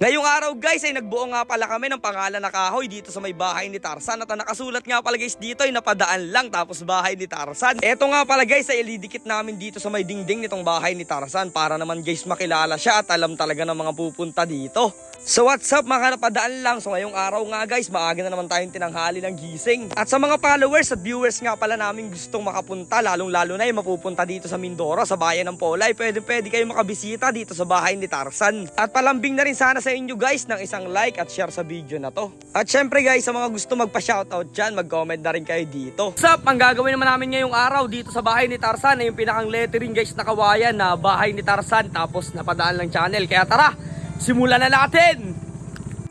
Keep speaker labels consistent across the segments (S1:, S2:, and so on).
S1: Ngayong araw guys ay nagbuo nga pala kami ng pangalan na kahoy dito sa may bahay ni Tarzan. At ang nakasulat nga pala guys dito ay napadaan lang tapos bahay ni Tarzan. Eto nga pala guys ay ilidikit namin dito sa may dingding nitong bahay ni Tarzan para naman guys makilala siya at alam talaga ng mga pupunta dito. So what's up mga napadaan lang. So ngayong araw nga guys maaga na naman tayong tinanghali ng gising. At sa mga followers at viewers nga pala namin gustong makapunta lalong lalo na yung mapupunta dito sa Mindoro sa bayan ng Polay, pwede kayo makabisita dito sa bahay ni Tarzan. At palambing na rin sana sa inyo guys ng isang like at share sa video na to. At syempre guys sa mga gusto magpa-shoutout dyan, mag-comment na rin kayo dito. What's up? Ang gagawin naman namin ngayong araw dito sa bahay ni Tarzan ay yung pinakang lettering guys na kawayan na bahay ni Tarzan tapos napadaan lang channel. Kaya tara, simulan na natin!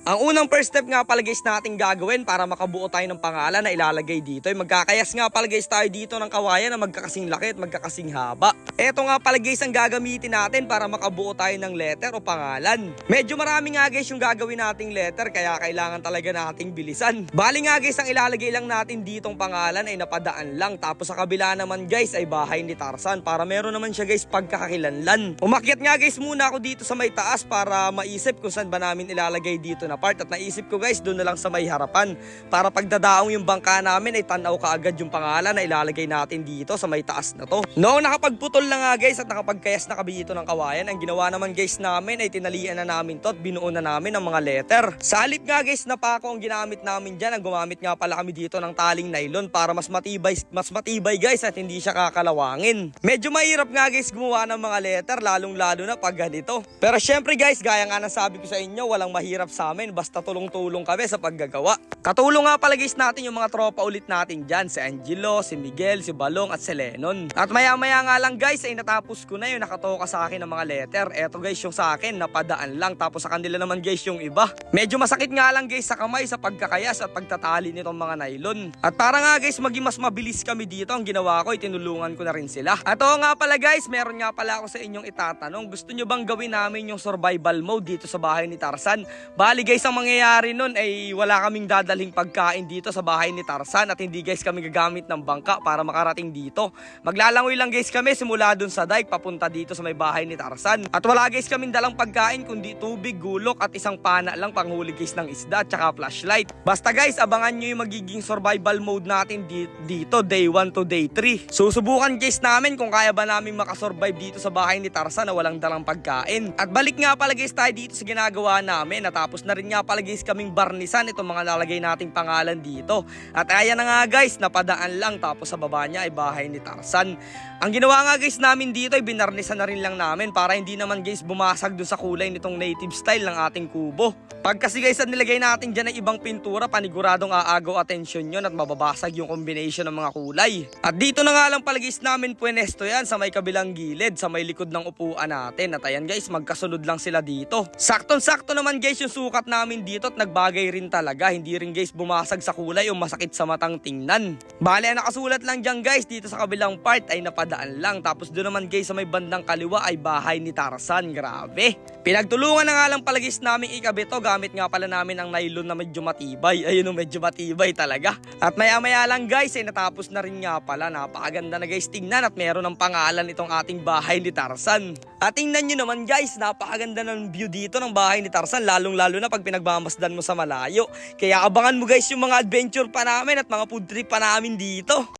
S1: Ang unang first step nga pala guys natin gagawin para makabuo tayo ng pangalan na ilalagay dito ay magkakayas nga pala guys tayo dito ng kawayan na magkakasing laki at magkakasing haba. Eto nga pala guys ang gagamitin natin para makabuo tayo ng letter o pangalan. Medyo marami nga guys yung gagawin nating letter kaya kailangan talaga nating bilisan. Bali nga guys ang ilalagay lang natin ditong pangalan ay napadaan lang tapos sa kabila naman guys ay bahay ni Tarzan para meron naman siya guys pagkakakilanlan. Umakyat nga guys muna ako dito sa may taas para maisip kung saan ba namin ilalagay dito na part at naisip ko guys doon na lang sa may harapan para pagdadaong yung bangka namin ay tanaw kaagad yung pangalan na ilalagay natin dito sa may taas na to. Noong nakapagputol na nga guys at nakapagkayas na kami dito ng kawayan, ang ginawa naman guys namin ay tinalian na namin to at binuo na namin ang mga letter. Sa halip nga guys na pako ang ginamit namin dyan, ang gumamit nga pala kami dito ng taling nylon para mas matibay guys at hindi siya kakalawangin. Medyo mahirap nga guys gumawa ng mga letter lalong lalo na pag ganito. Pero syempre guys gaya nga nasabi ko sa inyo walang mahirap sa amin basta tulong-tulong kami sa paggagawa. Katulong nga pala guys natin yung mga tropa ulit natin dyan, si Angelo, si Miguel, si Balong at si Lennon. At maya-maya nga lang guys ay natapos ko na yung nakatoka sa akin ng mga letter. Eto guys yung sa akin napadaan lang tapos sa kanila naman guys yung iba. Medyo masakit nga lang guys sa kamay sa pagkakayas at pagtatali nitong mga nylon. At para nga guys maging mas mabilis kami dito, ang ginawa ko ay tinulungan ko na rin sila. At oo nga pala guys, meron nga pala ako sa inyong itatanong. Gusto nyo bang gawin namin yung survival mode dito sa bahay ni Tarzan? Bali guys ang mangyayari nun ay wala kaming dadalhin pagkain dito sa bahay ni Tarzan at hindi guys kami gagamit ng bangka para makarating dito. Maglalangoy lang guys kami simula dun sa dike papunta dito sa may bahay ni Tarzan. At wala guys kaming dalang pagkain kundi tubig, gulok at isang pana lang panghuli guys ng isda at saka flashlight. Basta guys abangan nyo yung magiging survival mode natin dito day 1 to day 3. Susubukan guys namin kung kaya ba namin makasurvive dito sa bahay ni Tarzan na walang dalang pagkain. At balik nga pala guys tayo dito sa ginagawa namin. Natapos na rin nga pala guys kaming barnisan itong mga lalagay nating pangalan dito. At ayan na nga guys, napadaan lang tapos sa baba niya ay bahay ni Tarzan. Ang ginawa nga guys namin dito ay binarnisan na rin lang namin para hindi naman guys bumasag dun sa kulay nitong native style ng ating kubo. Pag kasi guys nilagay natin dyan ng ibang pintura, paniguradong aagaw atensyon yun at mababasag yung combination ng mga kulay. At dito na nga lang pala guys namin pwenesto yan sa may kabilang gilid, sa may likod ng upuan natin. At ayan guys, magkasunod lang sila dito. Saktong-sakto naman guys yung sukat namin dito at nagbagay rin talaga. Hindi rin guys bumasag sa kulay o masakit sa matang tingnan. Bale, nakasulat lang dyan guys dito sa kabilang part ay napadaan lang. Tapos doon naman guys sa may bandang kaliwa ay bahay ni Tarzan. Grabe. Pinagtulungan na nga lang pala guys namin ikabito. Gamit nga pala namin ang nylon na medyo matibay. Ayun o, medyo matibay talaga. At maya-maya lang guys ay natapos na rin nga pala. Napakaganda na guys tingnan at meron ng pangalan itong ating bahay ni Tarzan. At tingnan nyo naman guys, napakaganda ng view dito ng bahay ni Tarzan. Lalong-lalo na pag pinagmamasdan mo sa malayo. Kaya abangan mo guys yung mga adventure pa namin at mga food trip pa namin dito.